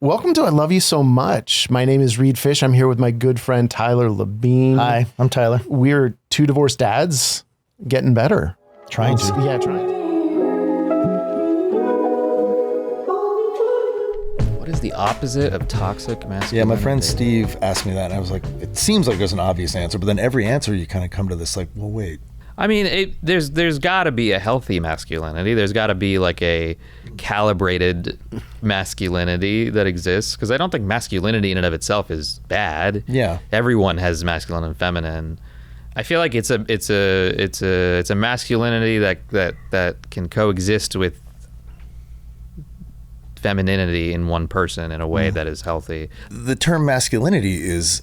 Welcome to I Love You So Much. My name is Reed Fish. I'm here with my good friend Tyler Labine. Hi, I'm Tyler. We're two divorced dads getting better. Trying to. Yeah, trying to. What is the opposite of toxic masculinity? Yeah, my friend Steve asked me that, and I was like, it seems like there's an obvious answer, but then every answer you kind of come to this like, well, wait. I mean, there's got to be a healthy masculinity. There's got to be like a calibrated masculinity that exists, because I don't think masculinity in and of itself is bad. Yeah, everyone has masculine and feminine. I feel like it's a masculinity that can coexist with femininity in one person in a way that is healthy. the term masculinity is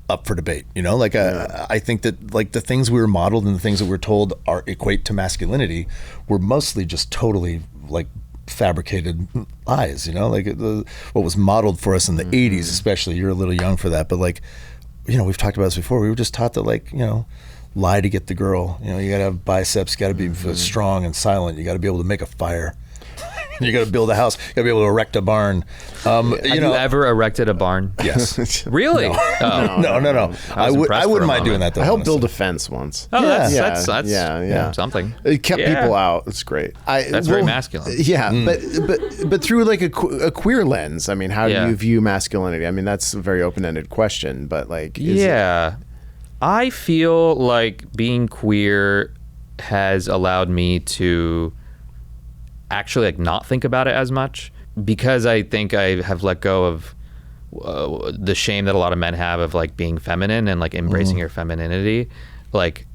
up for debate, you know, like I think that like the things we were modeled and the things that we're told are equate to masculinity were mostly just totally like fabricated lies, you know, like what was modeled for us in the 80s, especially. You're a little young for that, but like, you know, we've talked about this before. We were just taught that, like, you know, lie to get the girl, you know, you gotta have biceps, you gotta be strong and silent, you gotta be able to make a fire. You got to build a house. You got to be able to erect a barn. Have you ever erected a barn? Yes. Really? No. I wouldn't mind doing that though. I helped honestly. build a fence once. Oh, Yeah. that's something. It kept people out. It's great. That's very masculine. Yeah, but through like a queer lens. I mean, how do you view masculinity? I mean, that's a very open-ended question, but like, I feel like being queer has allowed me to actually like not think about it as much, because I think I have let go of the shame that a lot of men have of like being feminine and like embracing your femininity. Like,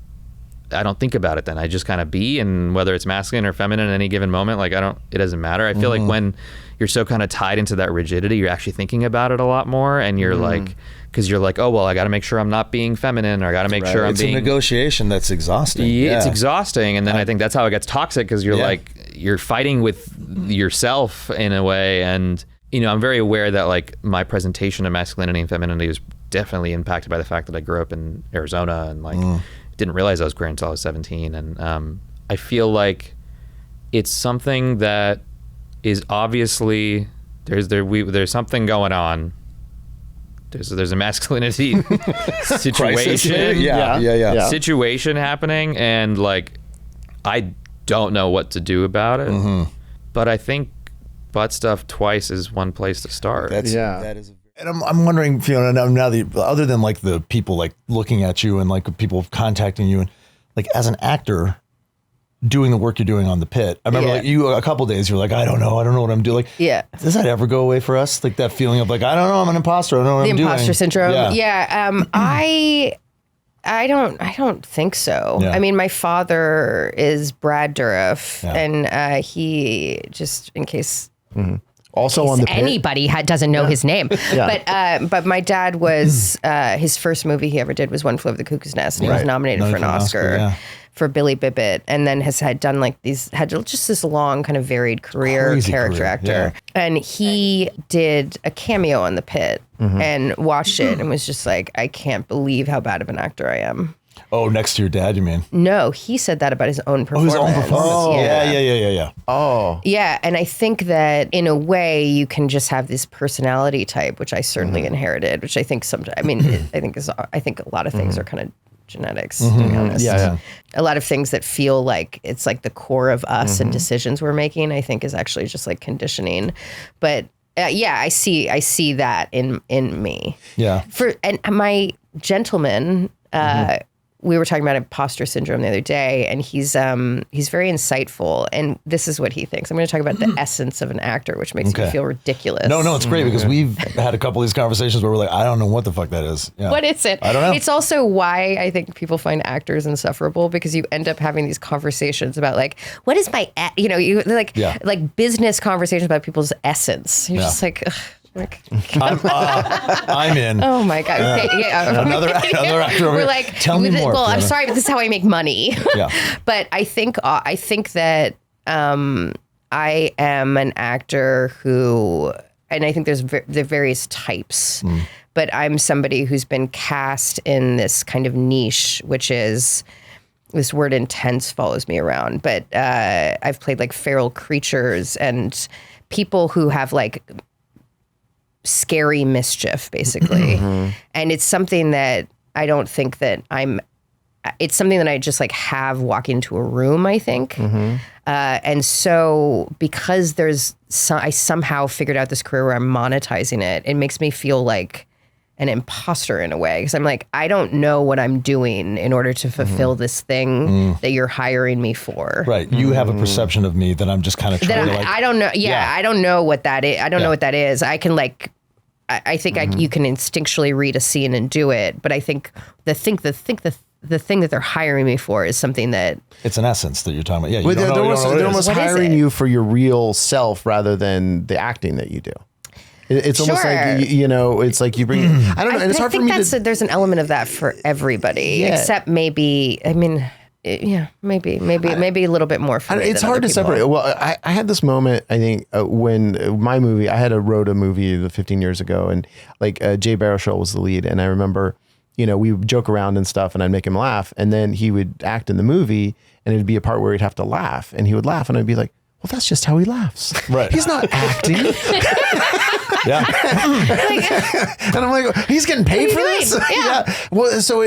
I don't think about it then. I just kind of be, and whether it's masculine or feminine at any given moment, like it doesn't matter. I feel like when you're so kind of tied into that rigidity, you're actually thinking about it a lot more, and you're like, because you're like, oh, well, I got to make sure I'm not being feminine, or I got to make sure I'm being... It's a negotiation that's exhausting. Yeah, it's exhausting, and then I think that's how it gets toxic, because you're like, you're fighting with yourself in a way. And, you know, I'm very aware that like my presentation of masculinity and femininity was definitely impacted by the fact that I grew up in Arizona and like didn't realize I was queer until I was 17. And I feel like it's something that is obviously, there's something going on. There's a masculinity situation, situation happening, and like I don't know what to do about it. But I think butt stuff twice is one place to start. That is. And I'm wondering, Fiona, now that other than like the people like looking at you and like people contacting you, and like as an actor doing the work you're doing on The Pit, I remember like you a couple days, you're like, I don't know what I'm doing. Like, does that ever go away for us? Like that feeling of like, I don't know, I'm an imposter. I don't know what I'm doing. The imposter syndrome. I don't think so. I mean, my father is Brad Dourif, and he, just in case also on The Pit. Anybody doesn't know his name. But my dad was, his first movie he ever did was One Flew Over the Cuckoo's Nest, and he was nominated for an Oscar for Billy Bibbit, and then had done like had just this long kind of varied career, character actor. And he did a cameo on The Pit and watched it and was just like, I can't believe how bad of an actor I am. Oh, next to your dad, you mean? No, he said that about his own performance. Oh, his own performance. Oh, yeah. Oh. Yeah, and I think that in a way you can just have this personality type, which I certainly inherited, which I think I think a lot of things are kind of genetics, to be honest. A lot of things that feel like it's like the core of us and decisions we're making, I think is actually just like conditioning. But I see that in me. Yeah. And my gentleman, we were talking about imposter syndrome the other day, and he's very insightful, and this is what he thinks. I'm going to talk about the essence of an actor, which makes me feel ridiculous. No, it's great, because we've had a couple of these conversations where we're like, I don't know what the fuck that is. Yeah. What is it? I don't know. It's also why I think people find actors insufferable, because you end up having these conversations about like, what is my, like business conversations about people's essence. You're just like, ugh. I'm in. Oh my God. Another actor over We're here. like, tell me more. Well, I'm sorry, but this is how I make money. But I think that I am an actor who, and I think there's the various types, but I'm somebody who's been cast in this kind of niche, which is, this word intense follows me around, but I've played like feral creatures and people who have like scary mischief, basically. And it's something that I don't think that it's something that I just like have walk into a room, I think. And so because I somehow figured out this career where I'm monetizing it, it makes me feel like an imposter in a way. Because I'm like, I don't know what I'm doing in order to fulfill this thing that you're hiring me for. Right. You have a perception of me that I'm just kind of trying to like. I don't know. Yeah, I don't know what that is. I don't know what that is. I can like, I think you can instinctually read a scene and do it. But I think the thing that they're hiring me for is something that it's an essence that you're talking about. Yeah, well, they're almost hiring you for your real self rather than the acting that you do. It's almost like it's like you bring. I don't know. And it's hard for me to. There's an element of that for everybody, except maybe. I mean, maybe a little bit more for it's hard to separate. Well, I had this moment, I think, when my movie, I wrote a movie 15 years ago, and like Jay Baruchel was the lead, and I remember, we would joke around and stuff, and I'd make him laugh, and then he would act in the movie, and it'd be a part where he'd have to laugh, and he would laugh, and I'd be like, well, that's just how he laughs. Right. He's not acting. Yeah. And I'm like, he's getting paid for this? Yeah. Well, so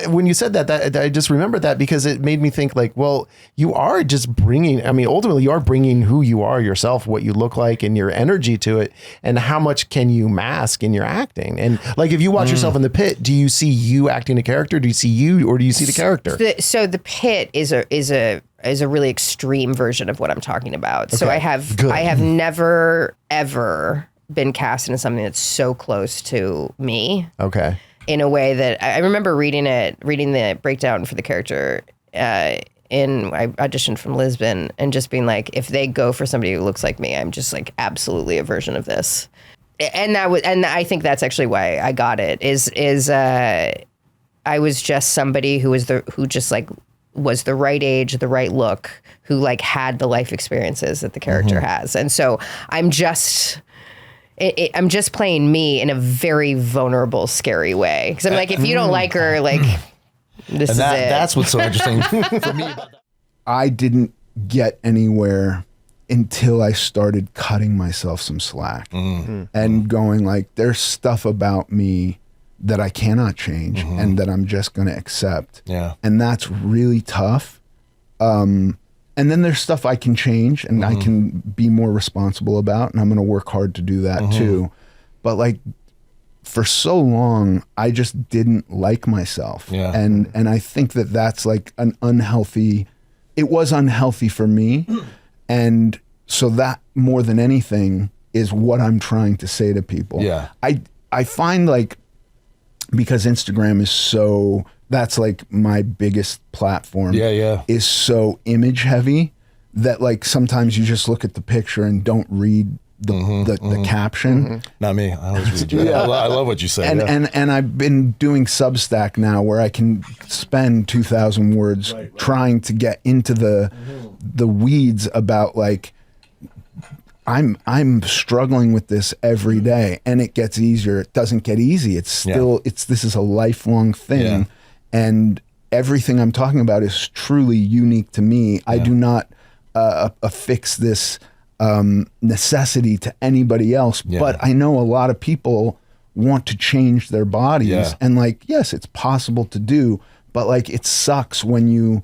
when you said that, I just remembered that because it made me think like, well, you are just bringing, ultimately you are bringing who you are yourself, what you look like and your energy to it. And how much can you mask in your acting? And like, if you watch yourself in The Pit, do you see you acting a character? Do you see you or do you see the character? So The Pit is a really extreme version of what I'm talking about. Okay. So I have never, ever been cast into something that's so close to me. Okay. In a way that I remember reading the breakdown for the character I auditioned from Lisbon and just being like, if they go for somebody who looks like me, I'm just like absolutely a version of this. And I think that's actually why I got it I was just somebody who was the right age, the right look, who like had the life experiences that the character has. And so I'm just playing me in a very vulnerable, scary way. Because I'm like, if you don't like her, like, this is it. That's what's so interesting for me about that. I didn't get anywhere until I started cutting myself some slack and going like, there's stuff about me that I cannot change and that I'm just going to accept. Yeah. And that's really tough. And then there's stuff I can change and I can be more responsible about, and I'm going to work hard to do that too. But like for so long, I just didn't like myself. Yeah. And I think that that's like it was unhealthy for me. And so that more than anything is what I'm trying to say to people. Yeah. I find like, because Instagram is that's like my biggest platform. Is so image heavy that like sometimes you just look at the picture and don't read the caption. Not me. I always read you. I love what you say. And I've been doing Substack now where I can spend 2,000 words trying to get into the weeds about like, I'm struggling with this every day, and it gets easier. It doesn't get easy. It's still this is a lifelong thing. Yeah. And everything I'm talking about is truly unique to me. Yeah. I do not affix this necessity to anybody else, but I know a lot of people want to change their bodies. And like, yes, it's possible to do, but like it sucks when you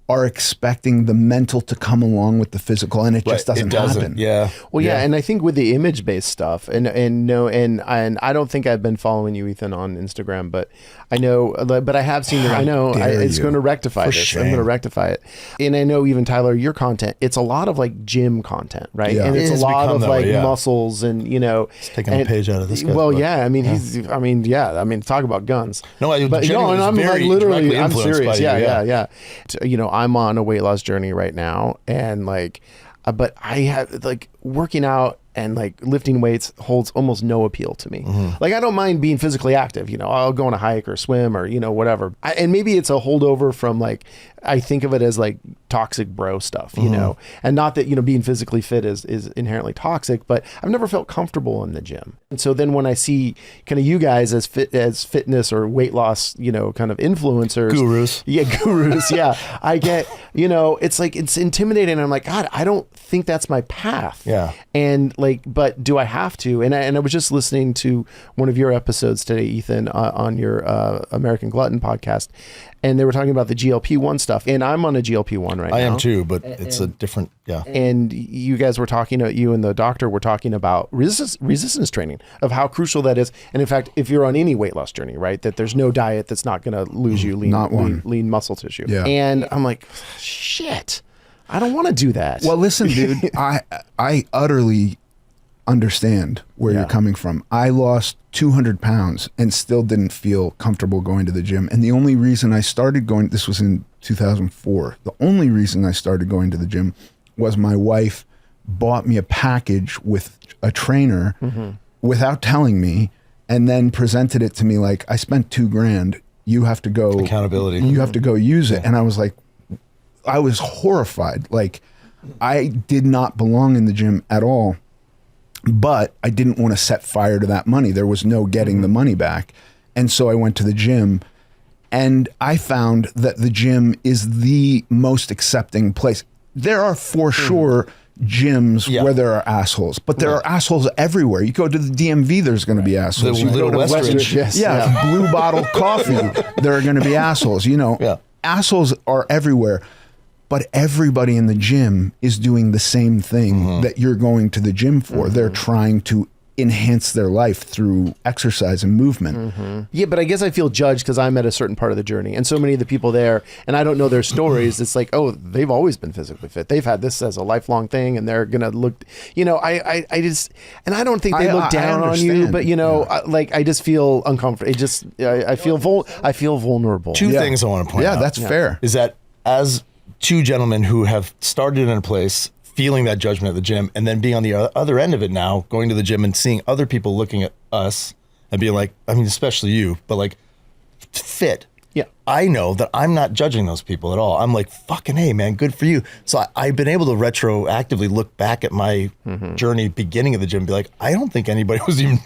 are expecting the mental to come along with the physical, and it just doesn't happen. Yeah. Well, yeah, and I think with the image-based stuff, and I don't think I've been following you, Ethan, on Instagram, but I know, but I have seen it. I know it's going to rectify this. Shame. I'm going to rectify it. And I know even Tyler, your content, it's a lot of like gym content, right? Yeah. And it's a lot of like muscles and It's taking a page out of this guy. Well, yeah, I mean, talk about guns. No, I'm literally, I'm serious. Yeah. I'm on a weight loss journey right now, and like, but I have like working out and like lifting weights holds almost no appeal to me. Like I don't mind being physically active, I'll go on a hike or swim or, whatever. And maybe it's a holdover from like, I think of it as like toxic bro stuff, and not that, being physically fit is inherently toxic, but I've never felt comfortable in the gym. And so then when I see kind of you guys as fitness or weight loss, kind of influencers. Gurus. Yeah. I get, it's like, it's intimidating. I'm like, God, I don't think that's my path. Yeah. And like, but do I have to? And I was just listening to one of your episodes today, Ethan, on your American Glutton podcast, and they were talking about the GLP-1 stuff. And I'm on a GLP-1 right now. I am too, but it's a different, And you guys were talking, you and the doctor were talking about resistance training, of how crucial that is. And in fact, if you're on any weight loss journey, right, that there's no diet that's not going to lose you lean muscle tissue. Yeah. And I'm like, shit, I don't want to do that. Well, listen, dude, I utterly understand where you're coming from. I lost 200 pounds and still didn't feel comfortable going to the gym. And the only reason I started going, this was in 2004, the only reason I started going to the gym was my wife bought me a package with a trainer without telling me, and then presented it to me like, I spent $2,000. You have to go. Accountability. You have to go use it. And I was like, I was horrified. Like, I did not belong in the gym at all. But I didn't want to set fire to that money. There was no getting the money back. And so I went to the gym, and I found that the gym is the most accepting place. There are for sure gyms where there are assholes, but there are assholes everywhere. You go to the DMV, there's going to be assholes. The you go to Westridge. Blue Bottle Coffee, there are going to be assholes. You know, assholes are everywhere. But everybody in the gym is doing the same thing that you're going to the gym for. They're trying to enhance their life through exercise and movement. Yeah, but I guess I feel judged because I'm at a certain part of the journey, and so many of the people there, and I don't know their stories. It's like, oh, they've always been physically fit. They've had this as a lifelong thing, and they're gonna look. You know, I just, and I don't think they look down on you, but you know, like I just feel uncomfortable. It just, I feel vulnerable. Two things I want to point out. Yeah, that's fair. Is that as two gentlemen who have started in a place, feeling that judgment at the gym, and then being on the other end of it now, going to the gym and seeing other people looking at us and being like, I mean, especially you, but like fit. Yeah. I know that I'm not judging those people at all. I'm like, fucking hey, man, good for you. So I've been able to retroactively look back at my journey beginning of the gym and be like, I don't think anybody was even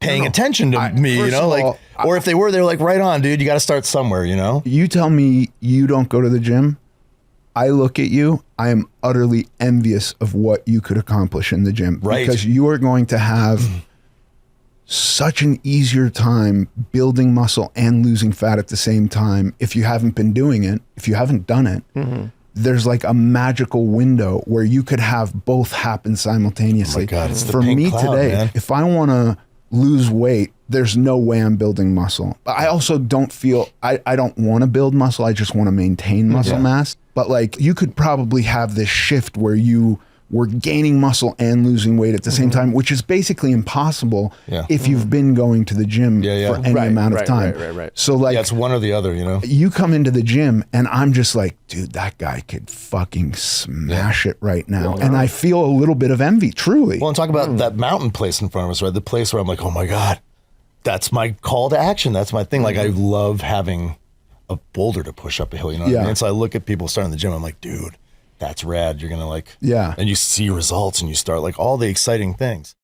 paying attention to me, you know? Like, or if they were, they're like, right on, dude, you got to start somewhere, you know? You tell me you don't go to the gym, I look at you, I am utterly envious of what you could accomplish in the gym. Right. Because you are going to have such an easier time building muscle and losing fat at the same time if you haven't been doing it, if you haven't done it. There's like a magical window where you could have both happen simultaneously. Oh my God, it's the For pink me cloud, today, man. if I want to lose weight, there's no way I'm building muscle. But I also don't feel, I don't want to build muscle. I just want to maintain muscle mass. But like, you could probably have this shift where you were gaining muscle and losing weight at the same time, which is basically impossible if you've been going to the gym for any amount of time. Right. So like, Yeah, it's one or the other, you know? you come into the gym and I'm just like, dude, that guy could fucking smash it right now. And I feel a little bit of envy, truly. Well, and talk about that mountain place in front of us, right? The place where I'm like, oh my God, that's my call to action. That's my thing. Like, I love having a boulder to push up a hill, you know what I mean? And so I look at people starting the gym, I'm like, dude, that's rad. You're going to like, and you see results and you start like all the exciting things.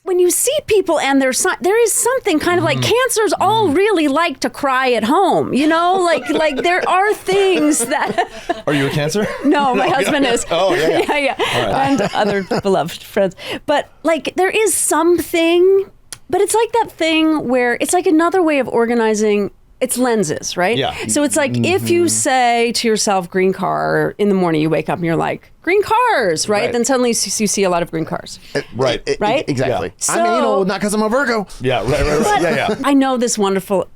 When you see people and there is something kind of like cancers all really like to cry at home, you know, like there are things that. Are you a Cancer? No, my husband is. Oh, yeah. Yeah. And other beloved friends. But like there is something, but it's like that thing where it's like another way of organizing. It's lenses, right? Yeah. So it's like if you say to yourself, green car, in the morning you wake up and you're like, green cars, right? Then suddenly you see a lot of green cars. Right. Right? Exactly. So, I'm anal, not because I'm a Virgo. Yeah, right. Yeah. I know this wonderful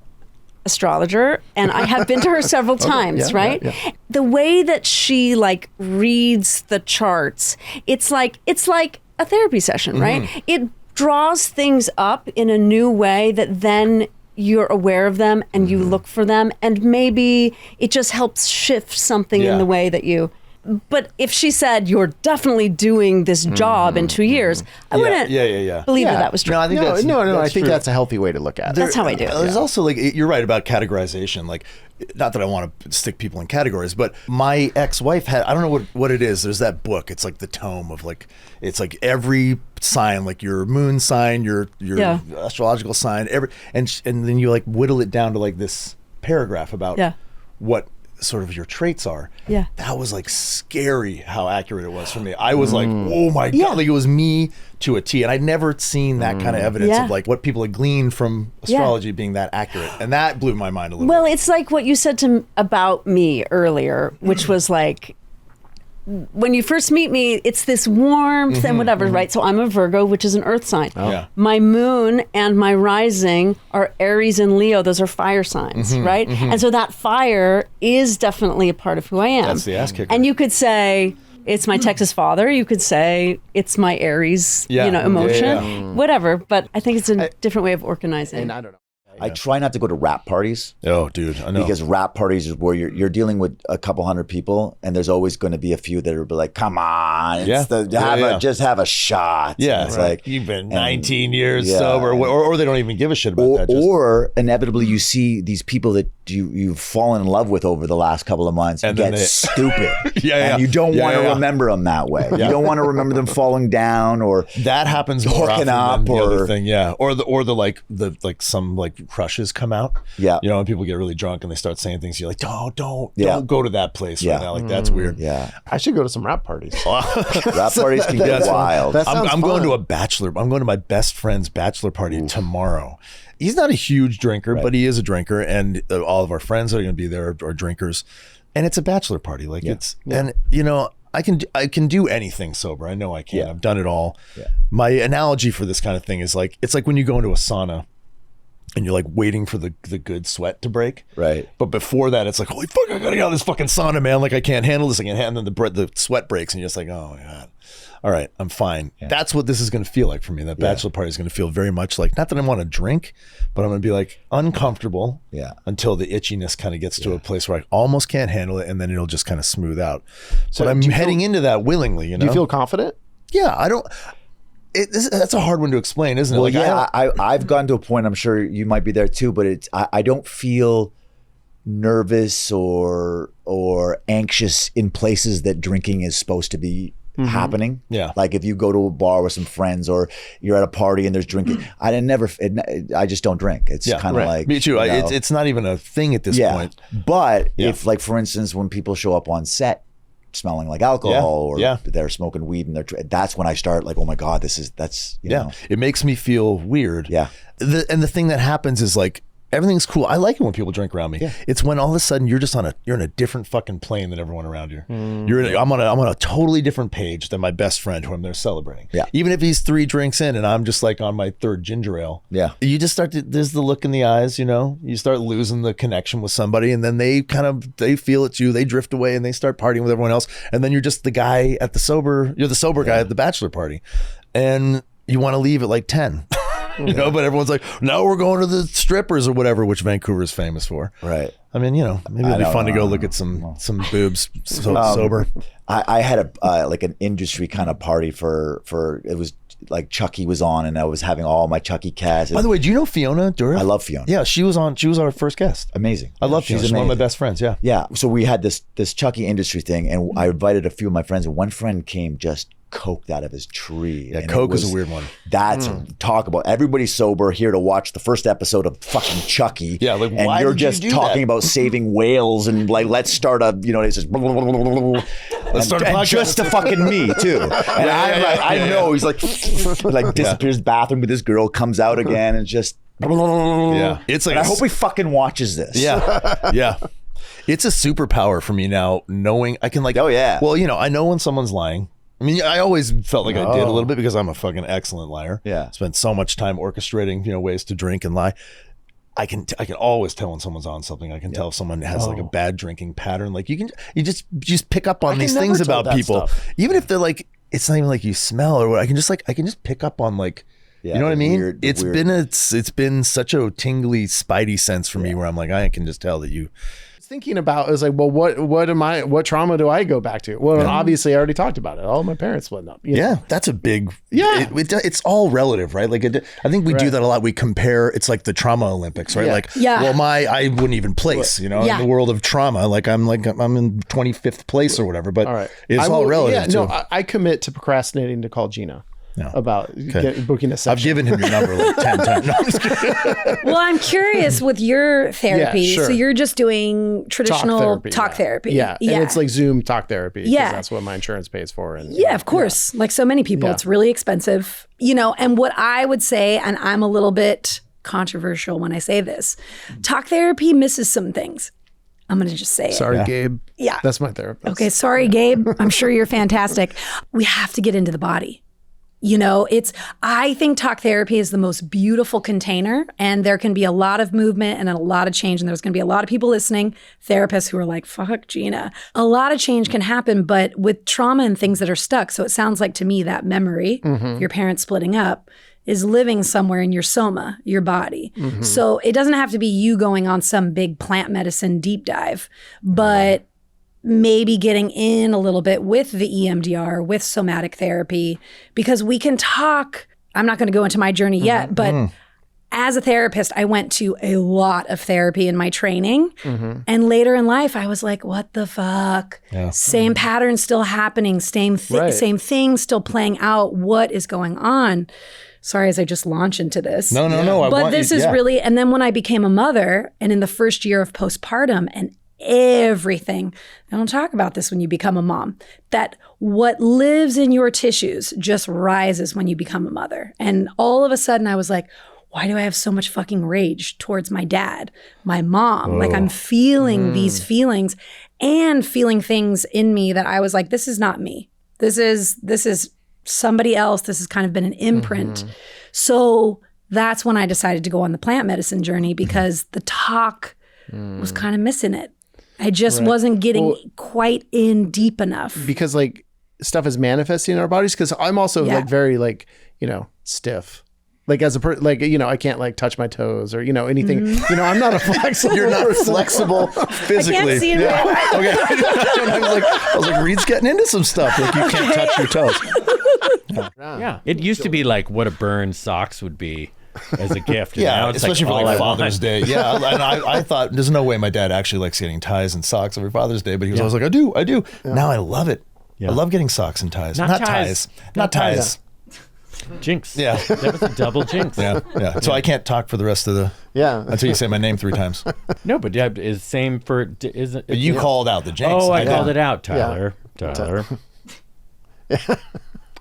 astrologer and I have been to her several times, right? Yeah. The way that she like reads the charts, it's like a therapy session, right? It draws things up in a new way that then you're aware of them and you look for them and maybe it just helps shift something in the way that you. But if she said you're definitely doing this job in 2 years, I wouldn't believe that was true. No, I think I think that's a healthy way to look at it. That's how I do it. There's also like, you're right about categorization. Like, not that I want to stick people in categories, but my ex-wife had, I don't know what it is. There's that book. It's like the tome of like, it's like every sign, like your moon sign, your astrological sign, and then you like whittle it down to like this paragraph about what sort of your traits are. Yeah. That was like scary how accurate it was for me. I was like, oh my God, like it was me to a T. And I'd never seen that kind of evidence of like what people had gleaned from astrology being that accurate. And that blew my mind a little bit. It's like what you said about me earlier, which was like, when you first meet me, it's this warmth and whatever, right? So I'm a Virgo, which is an earth sign. Yeah. My moon and my rising are Aries and Leo. Those are fire signs, right? And so that fire is definitely a part of who I am. That's the ass kicker. And you could say it's my Texas father. You could say it's my Aries, emotion, whatever. But I think it's a different way of organizing. And I don't know. I try not to go to rap parties. Oh, dude, I know. Because rap parties is where you're dealing with a couple hundred people, and there's always going to be a few that are like, "Come on, just have a shot." Yeah, and it's like you've been 19 years sober, or they don't even give a shit about that. Or inevitably, you see these people that you've fallen in love with over the last couple of months and get stupid. And you don't want to remember them that way. You don't want to remember them falling down or that happens more hooking often up than the or other thing. Or the some crushes come out. Yeah. You know, when people get really drunk and they start saying things, you're like, don't go to that place right now. Like that's weird. Yeah. I should go to some rap parties. Rap parties can get wild. I'm going to I'm going to my best friend's bachelor party tomorrow. He's not a huge drinker, but he is a drinker, and all of our friends that are going to be there are drinkers, and it's a bachelor party. Like and you know, I can do anything sober. I know I can. I've done it all. Yeah. My analogy for this kind of thing is like, it's like when you go into a sauna and you're like waiting for the good sweat to break. Right. But before that, it's like, holy fuck, I gotta get out of this fucking sauna, man. Like I can't handle this. I can't handle. And then the sweat breaks and you're just like, oh my God. All right, I'm fine. Yeah. That's what this is going to feel like for me. That bachelor party is going to feel very much like, not that I want to drink, but I'm going to be like uncomfortable until the itchiness kind of gets to a place where I almost can't handle it, and then it'll just kind of smooth out. So but I'm heading into that willingly, you know? Do you feel confident? Yeah, I don't... that's a hard one to explain, isn't it? Well, like, I've gotten to a point, I'm sure you might be there too, but I don't feel nervous or anxious in places that drinking is supposed to be happening. Yeah. Like if you go to a bar with some friends or you're at a party and there's drinking, I just don't drink. It's kind of like, me too. You know, it's not even a thing at this point. But if, like, for instance, when people show up on set smelling like alcohol or they're smoking weed and that's when I start like, oh my God, that's you know. It makes me feel weird. Yeah. And the thing that happens is like, everything's cool. I like it when people drink around me. Yeah. It's when all of a sudden you're just you're in a different fucking plane than everyone around you. I'm on a totally different page than my best friend who I'm there celebrating. Yeah. Even if he's 3 drinks in and I'm just like on my 3rd ginger ale. Yeah. You just there's the look in the eyes, you know, you start losing the connection with somebody, and then they feel it's you, they drift away and they start partying with everyone else. And then you're just the guy at the sober guy at the bachelor party. And you want to leave at like 10. You know, but everyone's like, no, we're going to the strippers or whatever, which Vancouver is famous for. Right. I mean, you know, maybe it'd be fun to go look at some boobs sober. I had like an industry kind of party for it was like Chucky was on, and I was having all my Chucky cast. By the way, do you know FIONA DOURIF? I love FIONA. Yeah, she was our first guest. Amazing. I love FIONA. She's one of my best friends. Yeah. Yeah. So we had this Chucky industry thing, and I invited a few of my friends, and one friend came just coked out of his tree. Yeah, coke is a weird one. That's talk about everybody's sober here to watch the first episode of fucking Chucky. Yeah, like, and why you're did just you do talking that? about saving whales and like, let's start a, you know, it's just let's start a podcast. Just to fucking me too. And I know he's like disappears bathroom with this girl, comes out again, and just it's like I hope he fucking watches this. Yeah. It's a superpower for me now, knowing I can like, well, you know, I know when someone's lying. I mean, I always felt like I did a little bit because I'm a fucking excellent liar. Yeah. Spent so much time orchestrating, you know, ways to drink and lie. I can always tell when someone's on something. I can tell if someone has like a bad drinking pattern. Like you just pick up on these things about people. Even if they're like, it's not even like you smell or what. I can just pick up on like, you know what I mean? It's been such a tingly spidey sense for me where I'm like, I can just tell that you. Thinking about is like, well, what trauma do I go back to? Well, obviously I already talked about it. All my parents splitting up. You know? That's a big it's all relative, right? Like I think we do that a lot. We compare. It's like the trauma Olympics, right? Like, well, I wouldn't even place, you know, in the world of trauma. Like I'm in 25th place or whatever. But it's all relative. Yeah, no, I commit to procrastinating to call Gina. about booking a session. I've given him your number like 10 times. No, I'm just kidding. Well, I'm curious with your therapy. Yeah, sure. So you're just doing traditional talk therapy. Yeah. And it's like Zoom talk therapy. Yeah. That's what my insurance pays for. And yeah, of course. Like so many people, it's really expensive. You know, and what I would say, and I'm a little bit controversial when I say this, talk therapy misses some things. I'm going to just say it. Sorry, Gabe. Yeah. That's my therapist. Okay, sorry, Gabe. I'm sure you're fantastic. We have to get into the body. You know, I think talk therapy is the most beautiful container, and there can be a lot of movement and a lot of change, and there's going to be a lot of people listening, therapists who are like, fuck Gina. A lot of change can happen, but with trauma and things that are stuck. So it sounds like to me that memory, your parents splitting up, is living somewhere in your soma, your body. So it doesn't have to be you going on some big plant medicine deep dive, but maybe getting in a little bit with the EMDR, with somatic therapy, because we can talk. I'm not going to go into my journey yet, but as a therapist, I went to a lot of therapy in my training. And later in life, I was like, what the fuck? Yeah. Same pattern still happening, same thing still playing out. What is going on? Sorry, as I just launch into this. No. But this is really, and then when I became a mother, and in the first year of postpartum and everything, I don't talk about this when you become a mom, that what lives in your tissues just rises when you become a mother. And all of a sudden I was like, why do I have so much fucking rage towards my dad, my mom? Like I'm feeling these feelings and feeling things in me that I was like, this is not me. This is somebody else. This has kind of been an imprint. So that's when I decided to go on the plant medicine journey, because the talk was kind of missing it. I just wasn't getting quite in deep enough. Because like stuff is manifesting in our bodies. Because I'm also like very like, stiff. Like as a like, I can't like touch my toes or, anything. I'm not a flexible You're not flexible physically. I can't see it. Yeah. Okay. I was like, Reed's getting into some stuff. Like you can't touch your toes. Yeah. It used to be like what a burn socks would be as a gift. And now it's especially like for like Father's Day. Yeah. And I thought there's no way my dad actually likes getting ties and socks every Father's Day, but he was always like, I do. Yeah. Now I love it. Yeah. I love getting socks and ties. Not ties. Not ties. Jinx. Yeah. That was a double jinx. Yeah. So I can't talk for the rest of the until you say my name 3 times. No, but is same for isn't. But you called out the jinx. Oh, I called it out, Tyler. Tyler.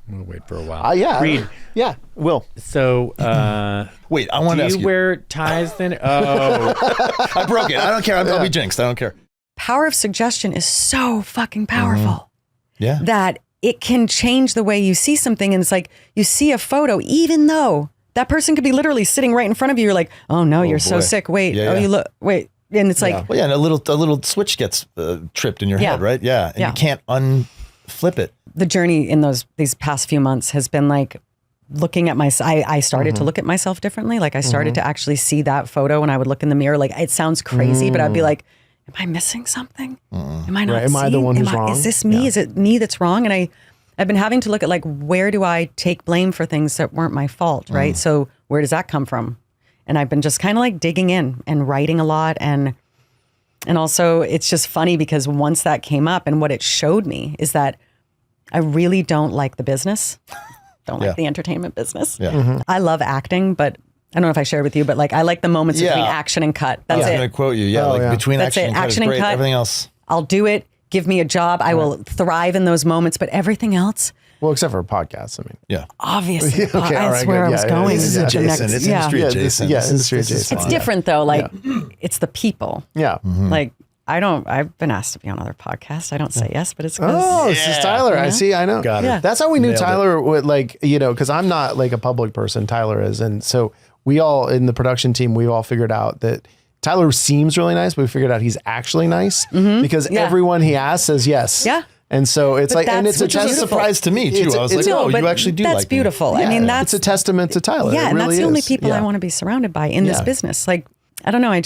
We'll wait for a while. Reed. Yeah. Will. So, wait, I want to ask you. Do you wear ties then? Oh. I broke it. I don't care. I'll be jinxed. I don't care. Power of suggestion is so fucking powerful. Yeah. That it can change the way you see something. And it's like you see a photo, even though that person could be literally sitting right in front of you. You're like, oh no, you're so sick. Wait, you look, wait. And it's like, and a little switch gets tripped in your head, right? Yeah. And you can't unflip it. The journey in these past few months has been like looking at myself. I started to look at myself differently. Like I started to actually see that photo when I would look in the mirror. Like it sounds crazy, but I'd be like, am I missing something? Am I not Am I the one who's wrong? Is this me? Yeah. Is it me that's wrong? And I've been having to look at like, where do I take blame for things that weren't my fault, right? So where does that come from? And I've been just kind of like digging in and writing a lot. And also it's just funny because once that came up and what it showed me is that I really don't like the business. Don't like the entertainment business. Yeah. I love acting, but I don't know if I shared with you, but like I like the moments between action and cut. That's it. I was going to quote you. Yeah, between that's action and cut. Everything else. I'll do it. Give me a job. I will thrive in those moments, but everything else. Well, except for podcasts. I mean, obviously. That's where I was going. This is adjacent. It's industry adjacent. Industry adjacent. It's different though. Like it's the people. Yeah. Like I've been asked to be on other podcasts. I don't say yes, but it's this is Tyler. I see. I know. Got it. Yeah. That's how we knew Tyler would like, because I'm not like a public person. Tyler is. And so we all in the production team, we all figured out that Tyler seems really nice, but we figured out he's actually nice because everyone he asks says yes. Yeah. And so it's like, and it's a surprise to me too. I was like, oh, you actually do like me. That's beautiful. Yeah. I mean, it's a testament to Tyler. Yeah. And really that's the only people I want to be surrounded by in this business. Like, I don't know.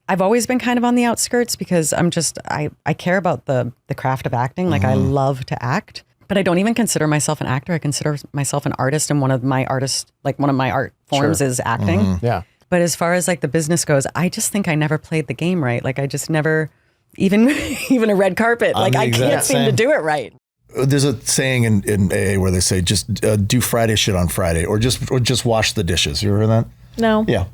I've always been kind of on the outskirts because I care about the craft of acting. Like I love to act, but I don't even consider myself an actor. I consider myself an artist, and one of my art forms is acting. Yeah. But as far as like the business goes, I just think I never played the game right. Like I just never, even a red carpet, like I can't seem to do it right. there's a saying in AA where they say just do Friday shit on Friday, or just wash the dishes. You ever heard that? No. Yeah.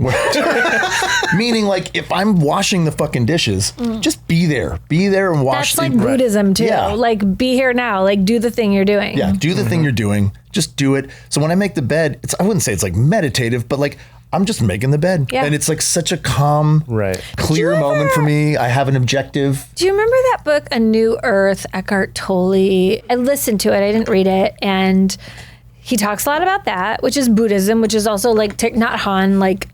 Meaning, like, if I'm washing the fucking dishes, just be there and wash. That's like Buddhism too. Yeah. Like, be here now. Like, do the thing you're doing. Yeah, do the thing you're doing. Just do it. So when I make the bed, I wouldn't say it's like meditative, but like I'm just making the bed. Yeah. And it's like such a calm, clear moment for me. I have an objective. Do you remember that book, A New Earth, Eckhart Tolle? I listened to it. I didn't read it. And he talks a lot about that, which is Buddhism, which is also like Thich Nhat Hanh, like,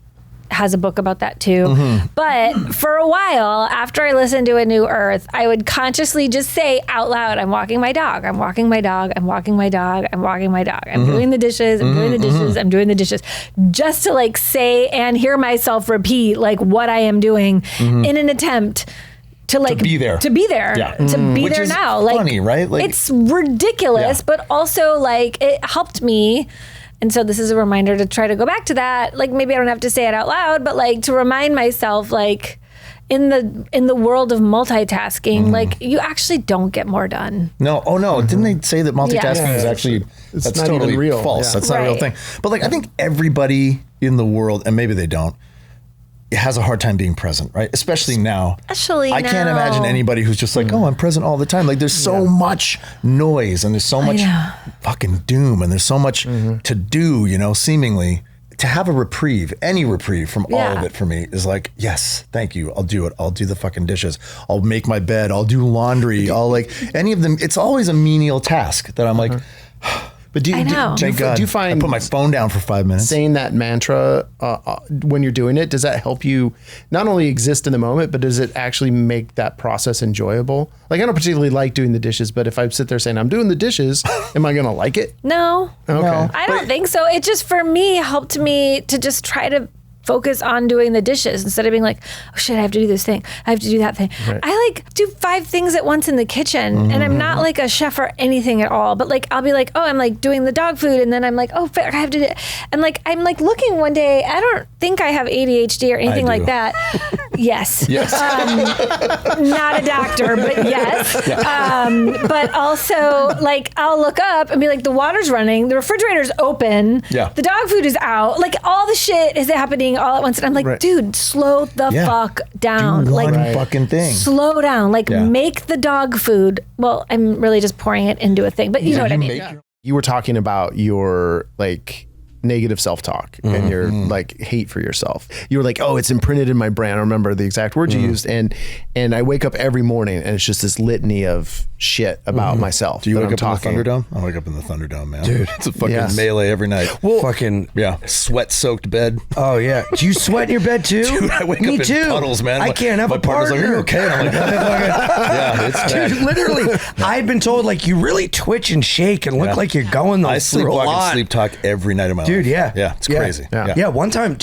has a book about that too. But for a while, after I listened to A New Earth, I would consciously just say out loud, I'm walking my dog, I'm walking my dog, I'm walking my dog, I'm walking my dog. I'm doing the dishes, I'm doing the dishes, I'm doing the dishes. Just to like say and hear myself repeat like what I am doing in an attempt to like be there. To be there. Yeah. To be Which there is now. Like, funny, right? Like, it's ridiculous, but also like it helped me. And so this is a reminder to try to go back to that. Like, maybe I don't have to say it out loud, but like to remind myself, like, in the world of multitasking, like, you actually don't get more done. No. Oh no. Didn't they say that multitasking is actually that's not totally even real. false. Yeah. That's not a real thing. But like I think everybody in the world, and maybe they don't, has a hard time being present, right? Especially now. Especially I can't imagine anybody who's just like, oh, I'm present all the time. Like, there's so much noise and there's so much fucking doom and there's so much to do, you know, seemingly. To have a reprieve, any reprieve from all of it for me is like, yes, thank you. I'll do it. I'll do the fucking dishes. I'll make my bed. I'll do laundry. I'll like any of them. It's always a menial task that I'm like, But do you, thank God. Do you find I put my phone down for 5 minutes? Saying that mantra when you're doing it, does that help you not only exist in the moment, but does it actually make that process enjoyable? Like, I don't particularly like doing the dishes, but if I sit there saying I'm doing the dishes, am I going to like it? No. Okay. No. I don't think so. It just, for me, helped me to just try to focus on doing the dishes instead of being like, oh shit, I have to do this thing, I have to do that thing. Right. I like do 5 things at once in the kitchen, and I'm not like a chef or anything at all, but like I'll be like, oh, I'm like doing the dog food, and then I'm like, oh, I have to do, and like I'm like looking one day, I don't think I have ADHD or anything like that. Yes. Not a doctor, but yes. But also like I'll look up and be like, the water's running, the refrigerator's open, the dog food is out, like all the shit is happening all at once, and I'm like, dude, slow the fuck down. Do like one fucking thing. Slow down. Like make the dog food. Well, I'm really just pouring it into a thing, but you know what I mean. You were talking about your like negative self-talk and your like hate for yourself. You were like, oh, it's imprinted in my brain. I don't remember the exact words you used. And I wake up every morning and it's just this litany of shit about myself. Do you wake up in the Thunderdome? I wake up in the Thunderdome, man. Dude, it's a fucking melee every night. Well, fucking sweat-soaked bed. Oh yeah. Do you sweat in your bed too? Dude, I wake up in puddles, man. I can't have a partner. Like, are you okay? And I'm like, yeah, it's bad. Dude, literally, I'd been told like you really twitch and shake and look like you're going through a lot. I sleepwalk and sleep talk every night of my life. Dude, yeah. Yeah, it's crazy. Yeah, one time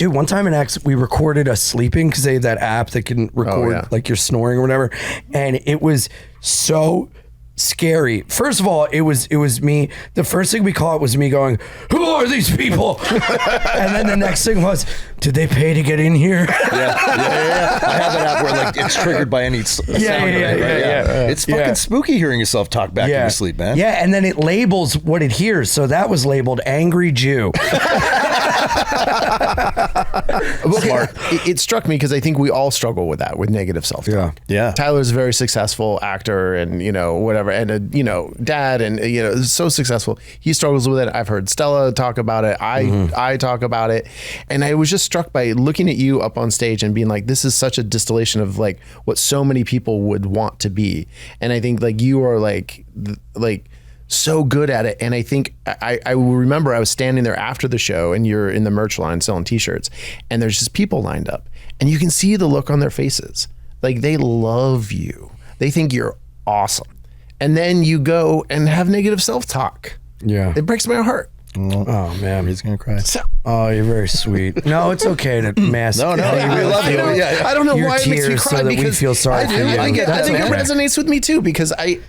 in X, we recorded us sleeping because they had that app that can record like you're snoring or whatever. And it was so scary. First of all, it was me. The first thing we caught was me going, who are these people? And then the next thing was, did they pay to get in here? Yeah. I have that app where like it's triggered by any sound. It's fucking spooky hearing yourself talk back in your sleep, man. Yeah, and then it labels what it hears. So that was labeled angry Jew. Smart. It struck me because I think we all struggle with that, with negative self-talk. Yeah. Tyler's a very successful actor and, you know, whatever, and a, you know, dad, and, you know, so successful. He struggles with it. I've heard Stella talk about it. I talk about it. And I was just struck by looking at you up on stage and being like, this is such a distillation of like what so many people would want to be. And I think like you are like so good at it. And I think I remember I was standing there after the show and you're in the merch line selling t-shirts and there's just people lined up and you can see the look on their faces. Like they love you. They think you're awesome. And then you go and have negative self-talk. Yeah. It breaks my heart. Oh man, he's gonna cry. Oh, you're very sweet. No, it's okay to mask. No, we love you. I don't know why it makes me cry so that because we feel sorry for you. I think it resonates with me too because I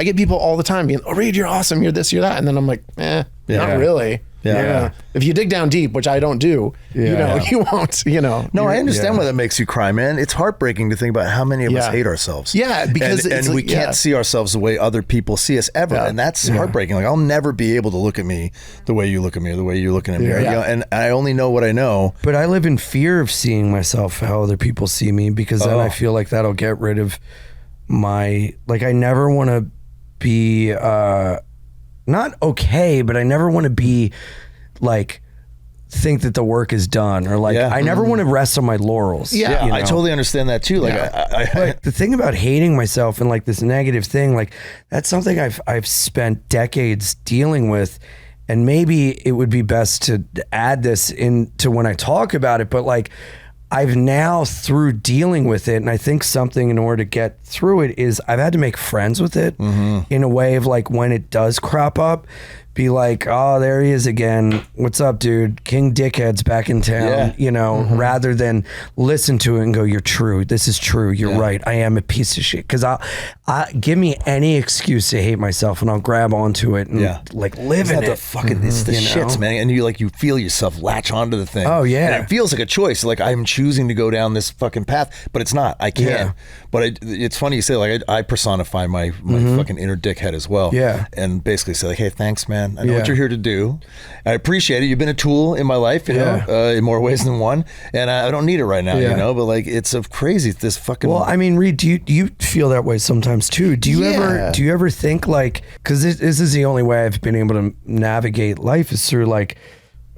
get people all the time being, oh, Reed, you're awesome, you're this, you're that, and then I'm like, not really. Yeah. If you dig down deep, which I don't do, you won't, No, I understand why that makes you cry, man. It's heartbreaking to think about how many of us hate ourselves. Yeah, because and we can't see ourselves the way other people see us ever. And that's heartbreaking. Like, I'll never be able to look at me the way you look at me or the way you're looking at me. And I only know what I know. But I live in fear of seeing myself how other people see me, because then I feel like that'll get rid of my, like, I never want to be, not okay, but I never want to be like, think that the work is done, or like, I never want to rest on my laurels. I totally understand that too. Like, but the thing about hating myself and like this negative thing, like, that's something I've spent decades dealing with, and maybe it would be best to add this into when I talk about it, but like, I've now, through dealing with it, and I think something in order to get through it is I've had to make friends with it in a way of like, when it does crop up, be like, oh, there he is again. What's up, dude? King Dickhead's back in town, rather than listen to it and go, you're true. This is true. You're right. I am a piece of shit. Because I give me any excuse to hate myself and I'll grab onto it and like live in it. It's the shits, man. And you feel yourself latch onto the thing. Oh, yeah. And it feels like a choice. Like, I'm choosing to go down this fucking path, but it's not. I can't. Yeah. But it's funny you say, like, I personify my fucking inner dickhead as well. Yeah. And basically say, like, hey, thanks, man. I know what you're here to do. I appreciate it. You've been a tool in my life, in more ways than one. And I don't need it right now, but like, it's a crazy, this fucking. Well, I mean, Reed, do you feel that way sometimes too? Do you ever think like, because this is the only way I've been able to navigate life is through like,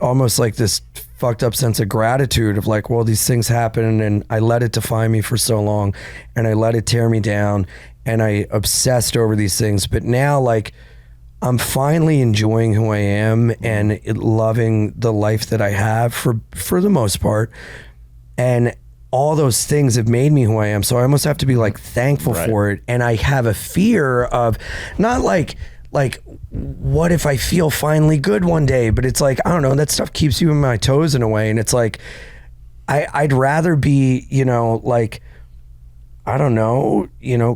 almost like this fucked up sense of gratitude of like, well, these things happen and I let it define me for so long and I let it tear me down and I obsessed over these things. But now, like, I'm finally enjoying who I am and loving the life that I have for the most part. And all those things have made me who I am. So I almost have to be like thankful for it. And I have a fear of not like, what if I feel finally good one day? But it's like, I don't know, that stuff keeps you in my toes in a way. And it's like, I'd rather be, like, I don't know,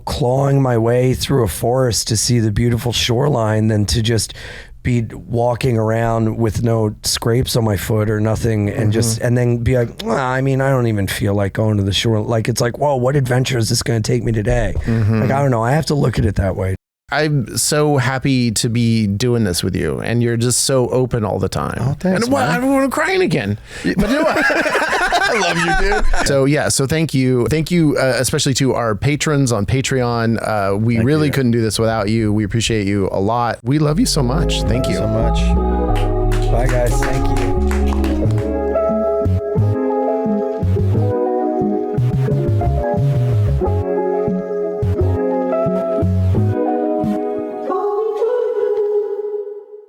clawing my way through a forest to see the beautiful shoreline than to just be walking around with no scrapes on my foot or nothing and and then be like, well, I mean, I don't even feel like going to the shore. Like, it's like, whoa, what adventure is this going to take me today? Like, I don't know. I have to look at it that way. I'm so happy to be doing this with you, and you're just so open all the time. Oh, thanks, and I'm crying again. But I love you, dude. So thank you, especially to our patrons on Patreon. We really couldn't do this without you. We appreciate you a lot. We love you so much. Thank you so much. Bye, guys. Thank you.